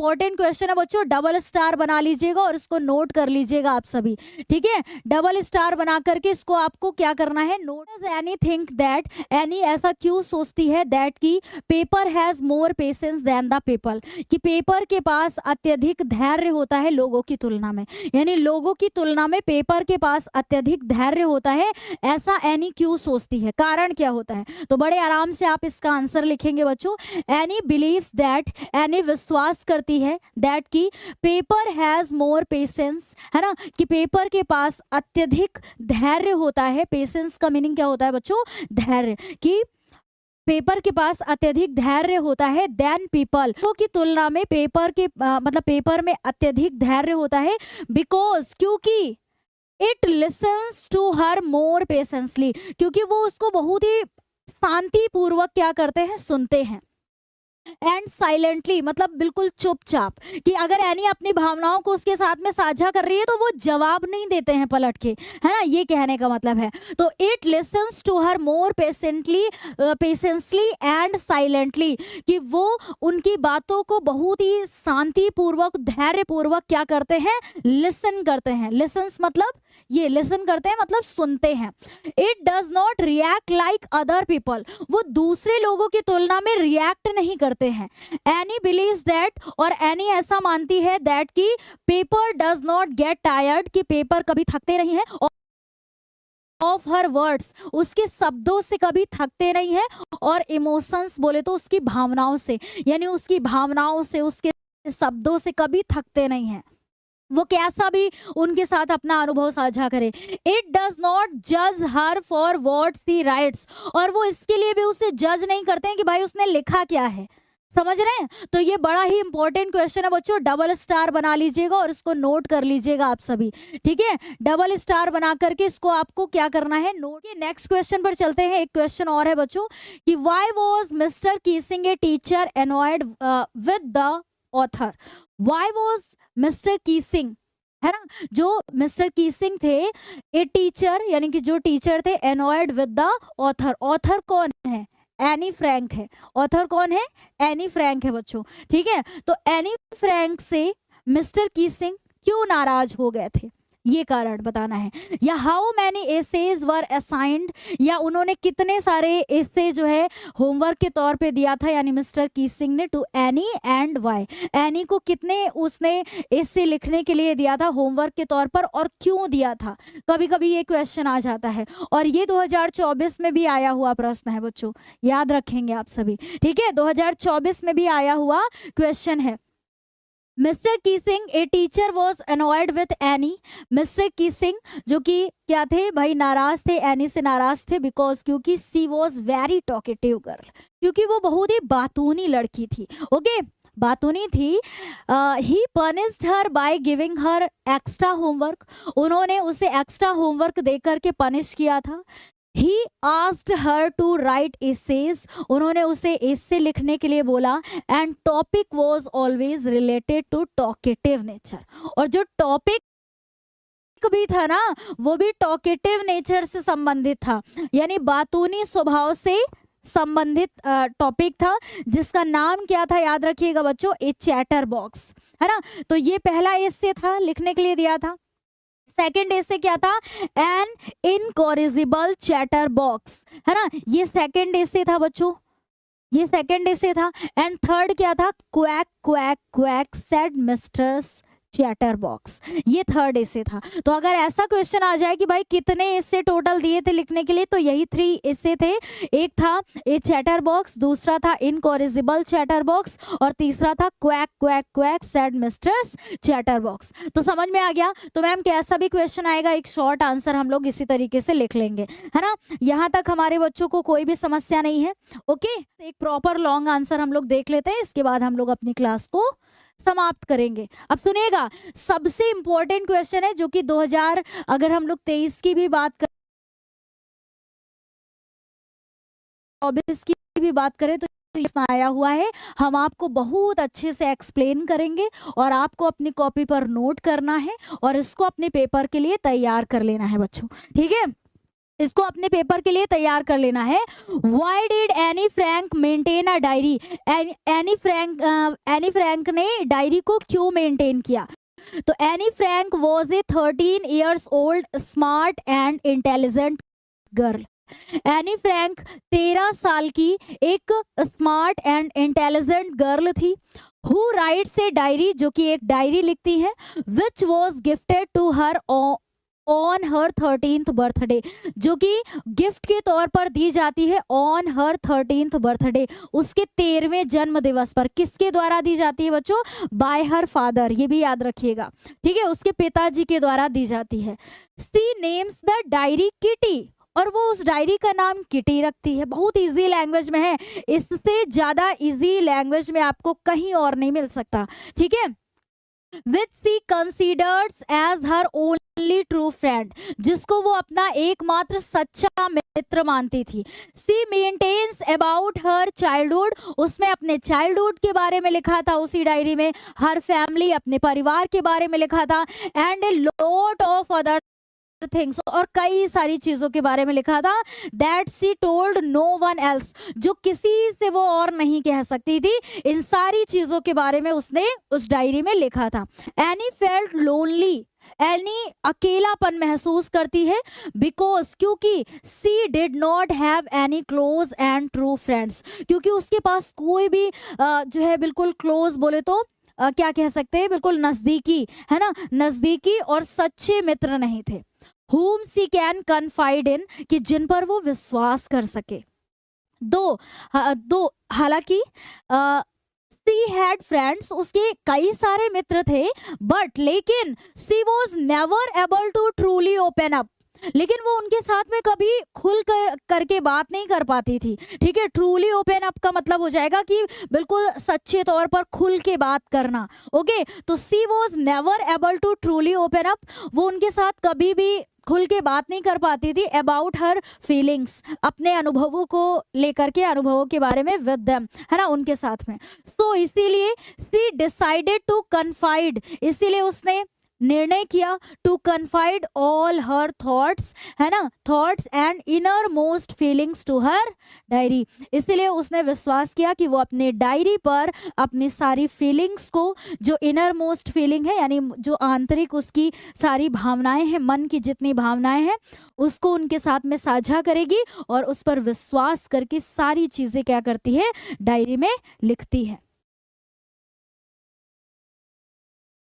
Important question है बच्चों, double star बना लीजिएगा और इसको नोट कर लीजिएगा आप सभी, ठीक है। डबल स्टार बना करके इसको आपको क्या करना है, note. Anne think that, Anne ऐसा क्यों सोचती है, दैट की paper has more patience than the people, कि पेपर के पास अत्यधिक धैर्य होता है लोगों की तुलना में, यानी लोगों की तुलना में पेपर के पास अत्यधिक धैर्य होता है, ऐसा एनी क्यों सोचती है, कारण क्या होता है। तो बड़े आराम से आप इसका आंसर लिखेंगे बच्चों। एनी बिलीव्स दैट, एनी विश्वास करती है, दैट की पेपर हैज मोर पेशेंस, है ना, कि पेपर के पास अत्यधिक धैर्य होता है। पेशेंस का मीनिंग क्या होता है बच्चों, धैर्य, कि पेपर के पास अत्यधिक धैर्य होता है देन पीपल, तो की तुलना में पेपर के मतलब पेपर में अत्यधिक धैर्य होता है, बिकॉज, क्योंकि it listens to her more patiently, क्योंकि वो उसको बहुत ही शांति पूर्वक क्या करते हैं, सुनते हैं। एंड साइलेंटली मतलब बिल्कुल चुपचाप, कि अगर एनी अपनी भावनाओं को उसके साथ में साझा कर रही है तो वो जवाब नहीं देते हैं पलट के, है ना, ये कहने का मतलब है। तो it listens to her more patiently and silently, कि वो उनकी बातों को बहुत ही शांति पूर्वक धैर्य पूर्वक क्या करते हैं, लिसन करते हैं। लिसन्स मतलब ये लिसन करते हैं मतलब सुनते हैं। It does not react like other people, वो दूसरे लोगों की तुलना में रिएक्ट नहीं करते हैं। एनी बिलीव्स दैट, और एनी ऐसा मानती है दैट की paper does not get tired, कि पेपर कभी थकते नहीं है, ऑफ हर वर्ड्स, उसके शब्दों से कभी थकते नहीं है, और इमोशंस बोले तो उसकी भावनाओं से, यानी उसकी भावनाओं से, उसके शब्दों से कभी थकते नहीं है, वो कैसा भी उनके साथ अपना अनुभव साझा करे। इट डज नॉट जज her for what she writes, और वो इसके लिए भी उसे जज नहीं करते हैं कि भाई उसने लिखा क्या है, समझ रहे हैं। तो ये बड़ा ही इंपॉर्टेंट क्वेश्चन है बच्चों, डबल स्टार बना लीजिएगा और इसको नोट कर लीजिएगा आप सभी, ठीक है। डबल स्टार बना करके इसको आपको क्या करना है, नोट। नेक्स्ट क्वेश्चन पर चलते हैं। एक क्वेश्चन और है बच्चों, कि why was Mr Keesing a teacher annoyed with the author. Why was Mr Keesing, है ना, जो मिस्टर कीसिंग थे, ए टीचर यानी कि जो टीचर थे, annoyed with the author. Author कौन है, एनी फ्रैंक है। ऑथर कौन है, एनी फ्रैंक है बच्चों, ठीक है। तो एनी फ्रैंक से मिस्टर कीसिंग क्यों नाराज हो गए थे, ये कारण बताना है। या how many essays were assigned, या उन्होंने कितने सारे एसे जो है होमवर्क के तौर पे दिया था, यानी मिस्टर कीसिंग ने, to Anne and why, Anne को कितने उसने एसे लिखने के लिए दिया था होमवर्क के तौर पर, और क्यों दिया था। कभी कभी ये क्वेश्चन आ जाता है, और ये 2024 में भी आया हुआ प्रश्न है बच्चों, याद रखेंगे आप सभी, ठीक है। 2024 में भी आया हुआ क्वेश्चन है। Mr Keesing a teacher was annoyed with Anne, Mr Keesing जो कि क्या थे भाई, नाराज थे, एनी से नाराज थे, बिकॉज क्योंकि सी वॉज वेरी टॉकेटिव गर्ल, क्योंकि वो बहुत ही बातूनी लड़की थी, ओके, बातूनी थी। He punished her by giving her extra homework, उन्होंने उसे एक्स्ट्रा होमवर्क दे करके पनिश किया था। He asked her to write essays, उन्होंने उसे essay लिखने के लिए बोला, and topic was always related to talkative nature, और जो टॉपिक भी था ना वो भी टॉकेटिव नेचर से संबंधित था, यानी बातूनी स्वभाव से संबंधित टॉपिक था, जिसका नाम क्या था, याद रखिएगा बच्चों, ए चैटर बॉक्स, है ना। तो ये पहला एसे था, लिखने के लिए दिया था। सेकेंड एसे क्या था, एन इनकॉरिजिबल चैटर बॉक्स, है ना, ये सेकेंड एसे था बच्चों, ये सेकेंड एसे था। एंड थर्ड क्या था, quack quack quack said misters chatter box, ये थर्ड एसे था। तो अगर ऐसा क्वेश्चन आ जाए कि भाई कितने एसे टोटल दिए थे लिखने के लिए, तो यही 3 एसे थे। एक था ए चैटर बॉक्स, दूसरा था इनकॉरिजिबल चैटर बॉक्स, और तीसरा था quack quack quack said misters chatter box. तो समझ में आ गया। तो मैम कैसा भी क्वेश्चन आएगा एक शॉर्ट आंसर हम लोग इसी तरीके से लिख लेंगे, है ना। यहाँ तक हमारे बच्चों को कोई भी समस्या नहीं है, ओके। एक प्रॉपर लॉन्ग आंसर हम लोग देख लेते हैं, इसके बाद हम लोग अपनी क्लास को समाप्त करेंगे। अब सुनिएगा, सबसे इंपॉर्टेंट क्वेश्चन है जो कि 2000 अगर हम लोग 23 की भी बात करें, 24 की भी बात करें, तो इसमें आया हुआ है। हम आपको बहुत अच्छे से एक्सप्लेन करेंगे और आपको अपनी कॉपी पर नोट करना है और इसको अपने पेपर के लिए तैयार कर लेना है बच्चों, ठीक है। इसको अपने पेपर के लिए तैयार कर लेना है। Why did Anne Frank maintain a diary, Anne Frank ने डायरी को क्यों मेंटेन किया? तो Anne Frank was a 13 years old smart and intelligent girl. Anne Frank 13 साल की एक स्मार्ट एंड इंटेलिजेंट गर्ल थी। हु राइट्स ए डायरी, जो कि एक डायरी लिखती है, which was gifted to her on her 13th birthday, जो कि गिफ्ट के तौर पर दी जाती है ऑन हर 13th बर्थडे, उसके 13वें जन्म दिवस पर। किसके द्वारा दी जाती है बच्चों? बाय हर फादर, ये भी याद रखिएगा, ठीक है, उसके पिताजी के द्वारा दी जाती है। She names the diary Kitty, और वो उस डायरी का नाम किटी रखती है। बहुत इजी लैंग्वेज में है, इससे ज्यादा इजी लैंग्वेज में आपको कहीं और नहीं मिल सकता, ठीक है। Which she considers as her only true friend, जिसको वो अपना एकमात्र सच्चा मित्र मानती थी। She maintains about her childhood, उसमें अपने चाइल्डहुड के बारे में लिखा था उसी डायरी में। हर फैमिली, अपने परिवार के बारे में लिखा था। And a lot of other things, और कई सारी चीजों के बारे में लिखा था। That she told no one else, जो किसी से वो और नहीं कह सकती थी। इन सारी चीजों के बारे में उसने उस डायरी में लिखा था। एनी फेल्ट लोनली, एनी अकेलापन महसूस करती है, बिकॉज, क्योंकि she did not have any close and true friends, क्योंकि उसके पास कोई भी जो है बिल्कुल क्लोज बोले तो क्या कह सकते हैं, बिल्कुल नजदीकी, है ना, नजदीकी और सच्चे मित्र नहीं थे। whom she can confide in, कि जिन पर वो विश्वास कर सके। दो हालांकि she had friends, उसके कई सारे मित्र थे, बट लेकिन she was never able to truly open up, लेकिन वो उनके साथ में कभी खुल करके बात नहीं कर पाती थी, ठीक है। ट्रूली ओपन अप का मतलब हो जाएगा कि बिल्कुल सच्चे तौर पर खुल के बात करना, ओके। तो she was never able to truly open up, वो उनके साथ कभी भी खुल के बात नहीं कर पाती थी। अबाउट हर फीलिंग्स, अपने अनुभवों को लेकर के, अनुभवों के बारे में, विद देम, है ना, उनके साथ में। सो इसीलिए सी डिसाइडेड टू कन्फाइड, इसीलिए उसने निर्णय किया to confide all her thoughts, है ना, thoughts and inner most feelings to her diary. इसलिए उसने विश्वास किया कि वो अपने डायरी पर अपनी सारी फीलिंग्स को, जो इनर मोस्ट फीलिंग है, यानी जो आंतरिक उसकी सारी भावनाएं हैं, मन की जितनी भावनाएं हैं, उसको उनके साथ में साझा करेगी और उस पर विश्वास करके सारी चीजें क्या करती है, डायरी में लिखती है।